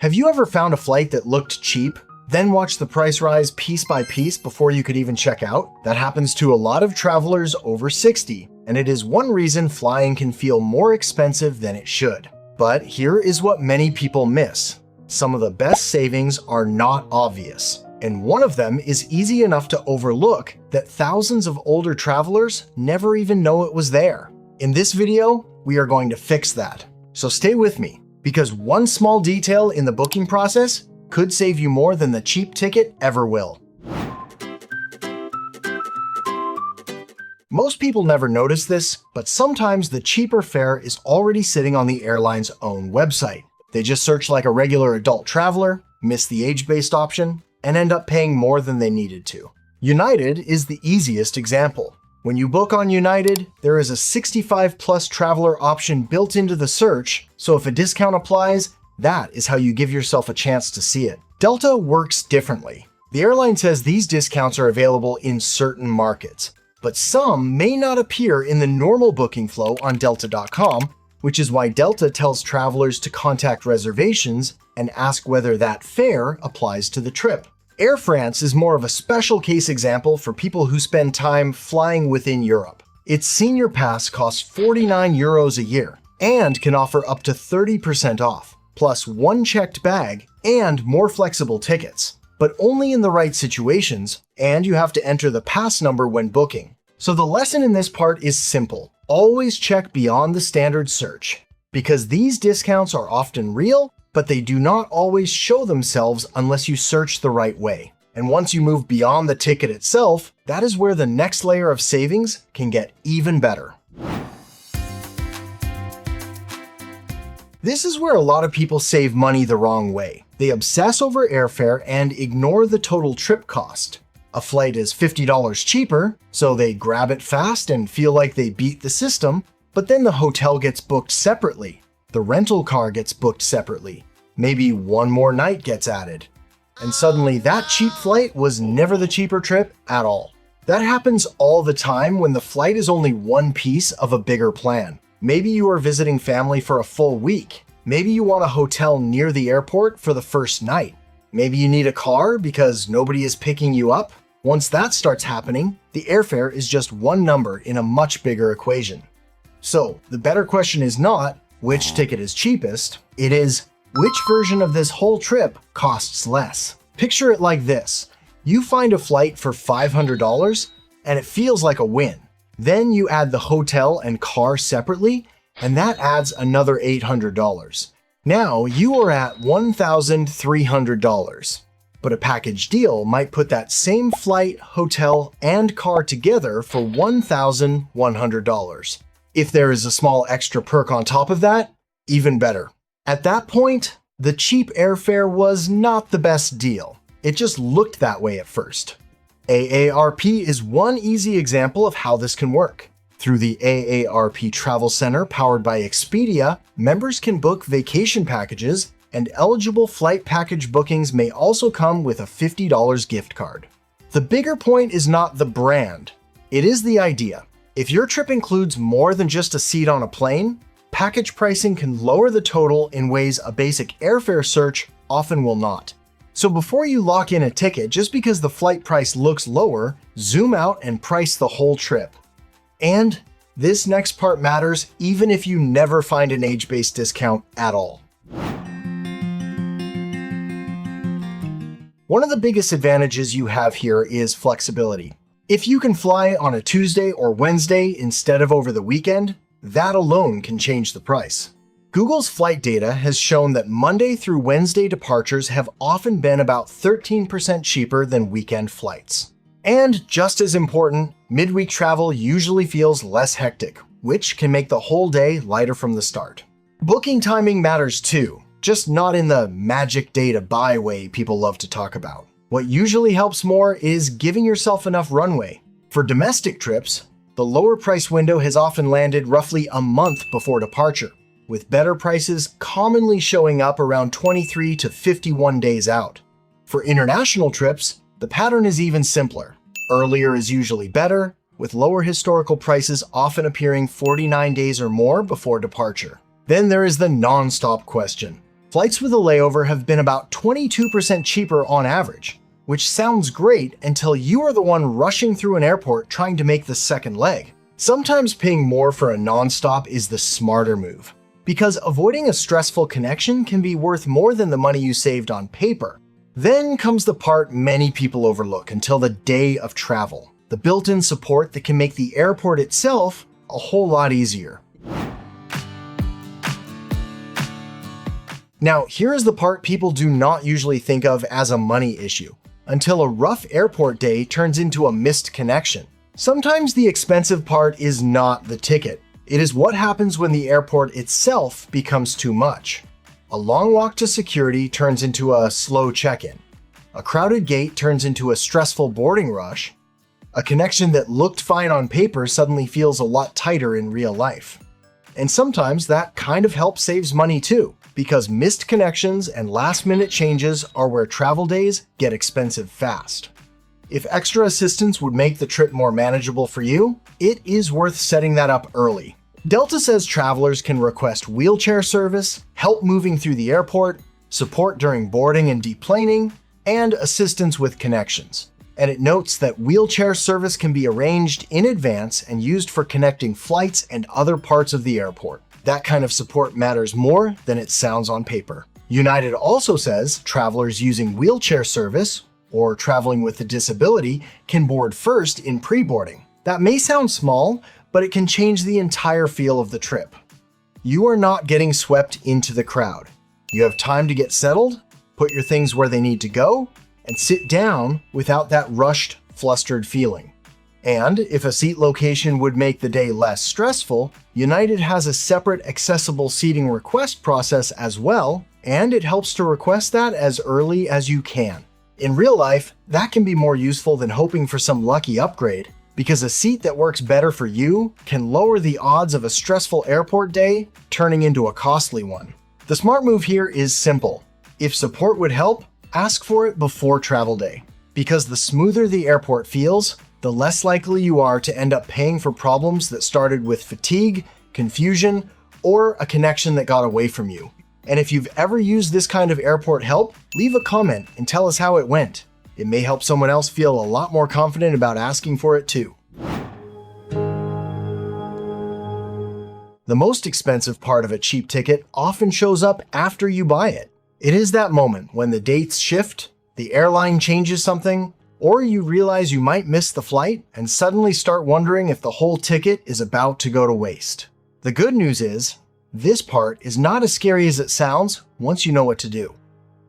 Have you ever found a flight that looked cheap, then watched the price rise piece by piece before you could even check out? That happens to a lot of travelers over 60, and it is one reason flying can feel more expensive than it should. But here is what many people miss. Some of the best savings are not obvious, and one of them is easy enough to overlook that thousands of older travelers never even know it was there. In this video, we are going to fix that. So stay with me, because one small detail in the booking process could save you more than the cheap ticket ever will. Most people never notice this, but sometimes the cheaper fare is already sitting on the airline's own website. They just search like a regular adult traveler, miss the age-based option, and end up paying more than they needed to. United is the easiest example. When you book on United, there is a 65+ traveler option built into the search, so if a discount applies, that is how you give yourself a chance to see it. Delta works differently. The airline says these discounts are available in certain markets, but some may not appear in the normal booking flow on Delta.com, which is why Delta tells travelers to contact reservations and ask whether that fare applies to the trip. Air France is more of a special case example for people who spend time flying within Europe. Its senior pass costs 49 euros a year and can offer up to 30% off, plus one checked bag and more flexible tickets, but only in the right situations, and you have to enter the pass number when booking. So the lesson in this part is simple. Always check beyond the standard search, because these discounts are often real, but they do not always show themselves unless you search the right way. And once you move beyond the ticket itself, that is where the next layer of savings can get even better. This is where a lot of people save money the wrong way. They obsess over airfare and ignore the total trip cost. A flight is $50 cheaper, so they grab it fast and feel like they beat the system, but then the hotel gets booked separately. The rental car gets booked separately. Maybe one more night gets added. And suddenly that cheap flight was never the cheaper trip at all. That happens all the time when the flight is only one piece of a bigger plan. Maybe you are visiting family for a full week. Maybe you want a hotel near the airport for the first night. Maybe you need a car because nobody is picking you up. Once that starts happening, the airfare is just one number in a much bigger equation. So the better question is not, which ticket is cheapest? It is, which version of this whole trip costs less? Picture it like this. You find a flight for $500 and it feels like a win. Then you add the hotel and car separately, and that adds another $800. Now you are at $1,300. But a package deal might put that same flight, hotel, and car together for $1,100. If there is a small extra perk on top of that, even better. At that point, the cheap airfare was not the best deal. It just looked that way at first. AARP is one easy example of how this can work. Through the AARP Travel Center powered by Expedia, members can book vacation packages, and eligible flight package bookings may also come with a $50 gift card. The bigger point is not the brand, it is the idea. If your trip includes more than just a seat on a plane, package pricing can lower the total in ways a basic airfare search often will not. So before you lock in a ticket just because the flight price looks lower, zoom out and price the whole trip. And this next part matters even if you never find an age-based discount at all. One of the biggest advantages you have here is flexibility. If you can fly on a Tuesday or Wednesday instead of over the weekend, that alone can change the price. Google's flight data has shown that Monday through Wednesday departures have often been about 13% cheaper than weekend flights. And just as important, midweek travel usually feels less hectic, which can make the whole day lighter from the start. Booking timing matters too, just not in the magic day to buy way people love to talk about. What usually helps more is giving yourself enough runway. For domestic trips, the lower price window has often landed roughly a month before departure, with better prices commonly showing up around 23 to 51 days out. For international trips, the pattern is even simpler. Earlier is usually better, with lower historical prices often appearing 49 days or more before departure. Then there is the non-stop question. Flights with a layover have been about 22% cheaper on average, which sounds great until you are the one rushing through an airport trying to make the second leg. Sometimes paying more for a non-stop is the smarter move, because avoiding a stressful connection can be worth more than the money you saved on paper. Then comes the part many people overlook until the day of travel, the built-in support that can make the airport itself a whole lot easier. Now, here is the part people do not usually think of as a money issue, until a rough airport day turns into a missed connection. Sometimes the expensive part is not the ticket. It is what happens when the airport itself becomes too much. A long walk to security turns into a slow check-in. A crowded gate turns into a stressful boarding rush. A connection that looked fine on paper suddenly feels a lot tighter in real life. And sometimes that kind of help saves money too, because missed connections and last-minute changes are where travel days get expensive fast. If extra assistance would make the trip more manageable for you, it is worth setting that up early. Delta says travelers can request wheelchair service, help moving through the airport, support during boarding and deplaning, and assistance with connections. And it notes that wheelchair service can be arranged in advance and used for connecting flights and other parts of the airport. That kind of support matters more than it sounds on paper. United also says travelers using wheelchair service or traveling with a disability can board first in pre-boarding. That may sound small, but it can change the entire feel of the trip. You are not getting swept into the crowd. You have time to get settled, put your things where they need to go, and sit down without that rushed, flustered feeling. And if a seat location would make the day less stressful, United has a separate accessible seating request process as well, and it helps to request that as early as you can. In real life, that can be more useful than hoping for some lucky upgrade, because a seat that works better for you can lower the odds of a stressful airport day turning into a costly one. The smart move here is simple. If support would help, ask for it before travel day, because the smoother the airport feels, the less likely you are to end up paying for problems that started with fatigue, confusion, or a connection that got away from you. And if you've ever used this kind of airport help, leave a comment and tell us how it went. It may help someone else feel a lot more confident about asking for it too. The most expensive part of a cheap ticket often shows up after you buy it. It is that moment when the dates shift, the airline changes something, or you realize you might miss the flight and suddenly start wondering if the whole ticket is about to go to waste. The good news is, this part is not as scary as it sounds once you know what to do.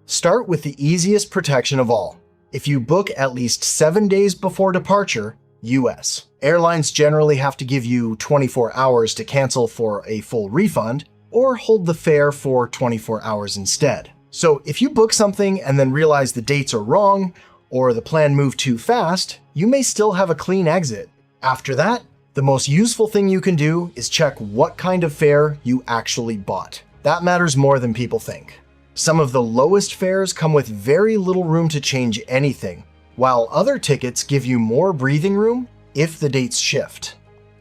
Start with the easiest protection of all. If you book at least 7 days before departure, US. Airlines generally have to give you 24 hours to cancel for a full refund, or hold the fare for 24 hours instead. So if you book something and then realize the dates are wrong, or the plan moved too fast, you may still have a clean exit. After that, the most useful thing you can do is check what kind of fare you actually bought. That matters more than people think. Some of the lowest fares come with very little room to change anything, while other tickets give you more breathing room if the dates shift.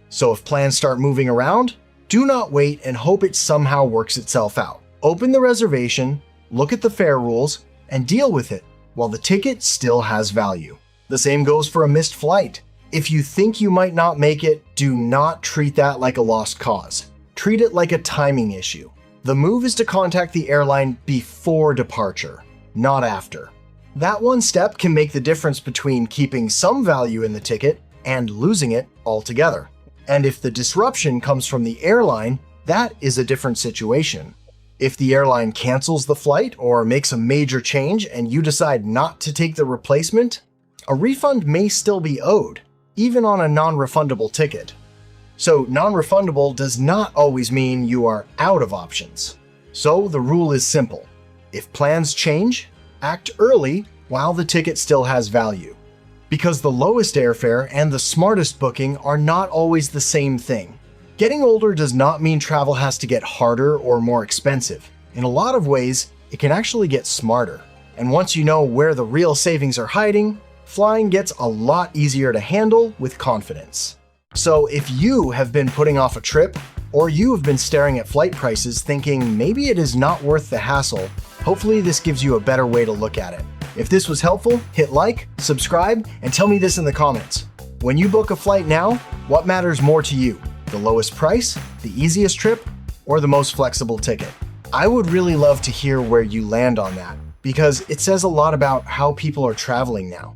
So if plans start moving around, do not wait and hope it somehow works itself out. Open the reservation, look at the fare rules, and deal with it while the ticket still has value. The same goes for a missed flight. If you think you might not make it, do not treat that like a lost cause. Treat it like a timing issue. The move is to contact the airline before departure, not after. That one step can make the difference between keeping some value in the ticket and losing it altogether. And if the disruption comes from the airline, that is a different situation. If the airline cancels the flight or makes a major change and you decide not to take the replacement, a refund may still be owed, even on a non-refundable ticket. So non-refundable does not always mean you are out of options. So the rule is simple. If plans change, act early while the ticket still has value. Because the lowest airfare and the smartest booking are not always the same thing. Getting older does not mean travel has to get harder or more expensive. In a lot of ways, it can actually get smarter. And once you know where the real savings are hiding, flying gets a lot easier to handle with confidence. So if you have been putting off a trip, Or you have been staring at flight prices thinking maybe it is not worth the hassle. Hopefully this gives you a better way to look at it. If this was helpful, hit like, subscribe, and tell me this in the comments. When you book a flight now, what matters more to you? The lowest price, the easiest trip, or the most flexible ticket? I would really love to hear where you land on that, because it says a lot about how people are traveling now.